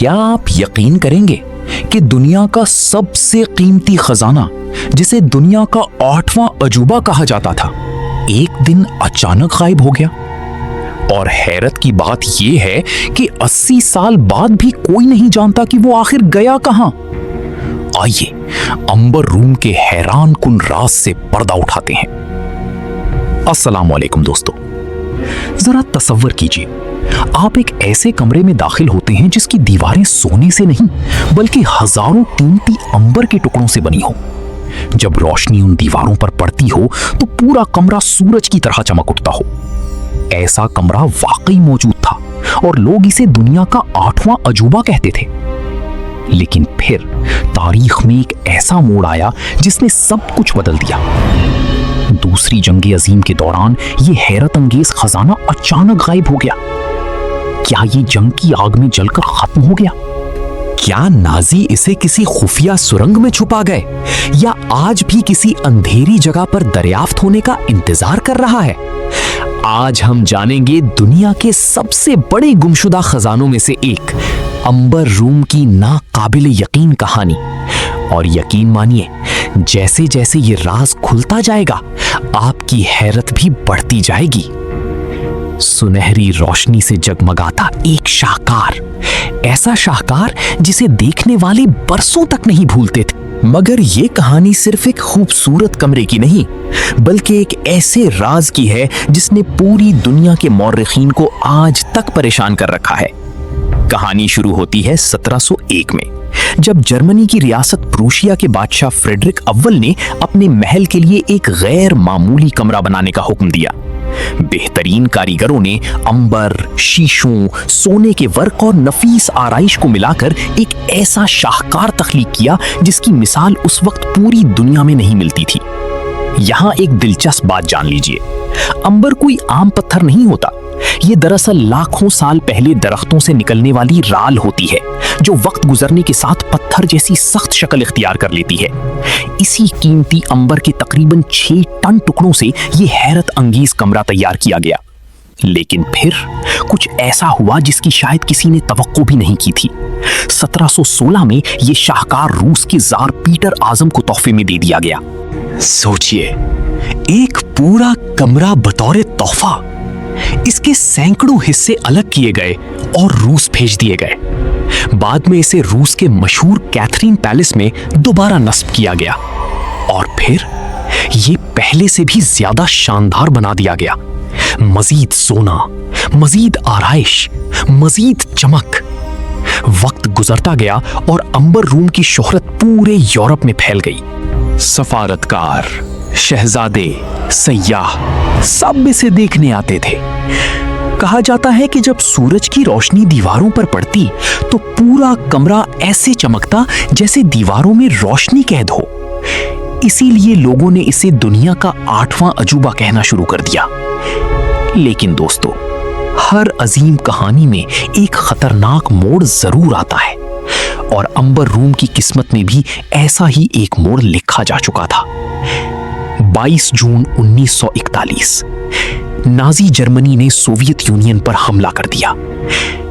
کیا آپ یقین کریں گے کہ دنیا کا سب سے قیمتی خزانہ جسے دنیا کا 8واں عجوبہ کہا جاتا تھا ایک دن اچانک غائب ہو گیا؟ اور حیرت کی بات یہ ہے کہ 80 سال بعد بھی کوئی نہیں جانتا کہ وہ آخر گیا کہاں۔ آئیے امبر روم کے حیران کن راز سے پردہ اٹھاتے ہیں۔ السلام علیکم دوستو، ذرا تصور کیجئے آپ ایک ایسے کمرے میں داخل ہوتے ہیں جس کی دیواریں سونے سے نہیں بلکہ ہزاروں قیمتی امبر کے ٹکڑوں سے بنی ہو۔ جب روشنی ان دیواروں پر پڑتی ہو تو پورا کمرہ سورج کی طرح چمک اٹھتا ہو۔ ایسا کمرہ واقعی موجود تھا اور لوگ اسے دنیا کا 8واں عجوبہ کہتے تھے۔ لیکن پھر تاریخ میں ایک ایسا موڑ آیا جس نے سب کچھ بدل دیا۔ دوسری جنگ عظیم کے دوران یہ حیرت انگیز خزانہ اچانک غائب ہو گیا۔ کیا یہ جنگ کی آگ میں جل کر ختم ہو گیا؟ کیا نازی اسے کسی خفیہ سرنگ میں چھپا گئے یا آج بھی کسی اندھیری جگہ پر دریافت ہونے کا انتظار کر رہا ہے؟ آج ہم جانیں گے دنیا کے سب سے بڑے گمشدہ خزانوں میں سے ایک امبر روم کی ناقابل یقین کہانی۔ اور یقین مانیے، جیسے جیسے یہ راز کھلتا جائے گا آپ کی حیرت بھی بڑھتی جائے گی۔ سنہری روشنی سے جگمگاتا ایک شاہکار، ایسا شاہکار جسے دیکھنے والے برسوں تک نہیں بھولتے تھے۔ مگر یہ کہانی صرف ایک خوبصورت کمرے کی نہیں بلکہ ایک ایسے راز کی ہے جس نے پوری دنیا کے مورخین کو آج تک پریشان کر رکھا ہے۔ کہانی شروع ہوتی ہے 1701 میں، جب جرمنی کی ریاست پروشیا کے بادشاہ فریڈرک اول نے اپنے محل کے لیے ایک غیر معمولی کمرہ بنانے کا حکم دیا۔ بہترین کاریگروں نے امبر، شیشوں، سونے کے ورق اور نفیس آرائش کو ملا کر ایک ایسا شاہکار تخلیق کیا جس کی مثال اس وقت پوری دنیا میں نہیں ملتی تھی۔ یہاں ایک دلچسپ بات جان لیجئے، امبر کوئی عام پتھر نہیں ہوتا، یہ دراصل لاکھوں سال پہلے درختوں سے نکلنے والی رال ہوتی ہے جو وقت گزرنے کے ساتھ پتھر جیسی سخت شکل اختیار کر لیتی ہے۔ اسی قیمتی امبر کے تقریباً 6 ٹن ٹکڑوں سے یہ حیرت انگیز کمرہ تیار کیا گیا۔ لیکن پھر کچھ ایسا ہوا جس کی شاید کسی نے توقع بھی نہیں کی تھی۔ 1716 میں یہ شاہکار روس کے زار پیٹر اعظم کو تحفے میں دے دیا گیا۔ سوچئے، ایک پورا کمرہ بطور تحفہ، اس کے سینکڑوں حصے الگ کیے گئے اور روس بھیج دیے گئے۔ بعد میں اسے روس کے مشہور کیتھرین پیلس میں دوبارہ نصب کیا گیا اور پھر یہ پہلے سے بھی زیادہ شاندار بنا دیا گیا۔ مزید سونا، مزید آرائش، مزید چمک۔ وقت گزرتا گیا اور امبر روم کی شہرت پورے یورپ میں پھیل گئی۔ سفارتکار، شہزادے، سیاح سب اسے دیکھنے آتے تھے۔ کہا جاتا ہے کہ جب سورج کی روشنی دیواروں پر پڑتی تو پورا کمرہ ایسے چمکتا جیسے دیواروں میں روشنی قید ہو۔ اسی لیے لوگوں نے اسے دنیا کا 8واں عجوبہ کہنا شروع کر دیا۔ لیکن دوستو، ہر عظیم کہانی میں ایک خطرناک موڑ ضرور آتا ہے، اور امبر روم کی قسمت میں بھی ایسا ہی ایک موڑ لکھا جا چکا تھا۔ 22 جون 1941 نازی جرمنی نے سوویت یونین پر حملہ کر دیا۔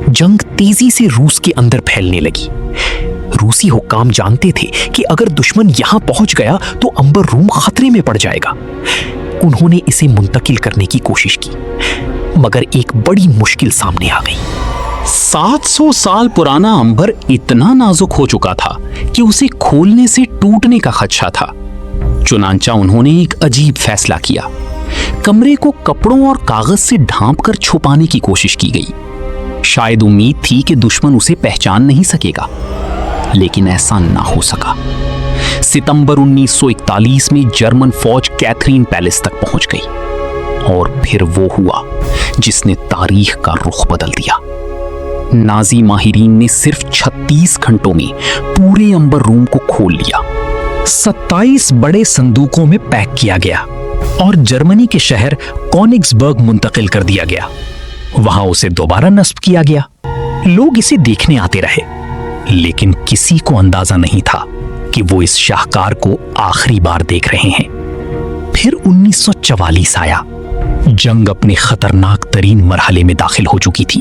جنگ تیزی سے روس کے اندر پھیلنے لگی۔ روسی حکام جانتے تھے کہ اگر دشمن یہاں پہنچ گیا تو امبر روم خطرے میں پڑ جائے گا۔ انہوں نے اسے منتقل کرنے کی کوشش کی، مگر ایک بڑی مشکل سامنے آ گئی۔ 700 سال پرانا امبر اتنا نازک ہو چکا تھا کہ اسے کھولنے سے ٹوٹنے کا خدشہ تھا۔ چنانچہ انہوں نے ایک عجیب فیصلہ کیا۔ کمرے کو کپڑوں اور کاغذ سے ڈھانپ کر چھپانے کی کوشش کی گئی۔ شاید امید تھی کہ دشمن اسے پہچان نہیں سکے گا، لیکن ایسا نہ ہو سکا۔ ستمبر 1941 میں جرمن فوج کیتھرین پیلس تک پہنچ گئی، اور پھر وہ ہوا جس نے تاریخ کا رخ بدل دیا۔ نازی ماہرین نے صرف 36 گھنٹوں میں پورے امبر روم کو کھول لیا۔ 27 بڑے صندوقوں میں پیک کیا گیا اور جرمنی کے شہر کونگسبرگ منتقل کر دیا گیا۔ وہاں اسے دوبارہ نصب کیا گیا۔ لوگ اسے دیکھنے آتے رہے، لیکن کسی کو اندازہ نہیں تھا کہ وہ اس شاہکار کو آخری بار دیکھ رہے ہیں۔ پھر 1944 آیا۔ جنگ اپنے خطرناک ترین مرحلے میں داخل ہو چکی تھی۔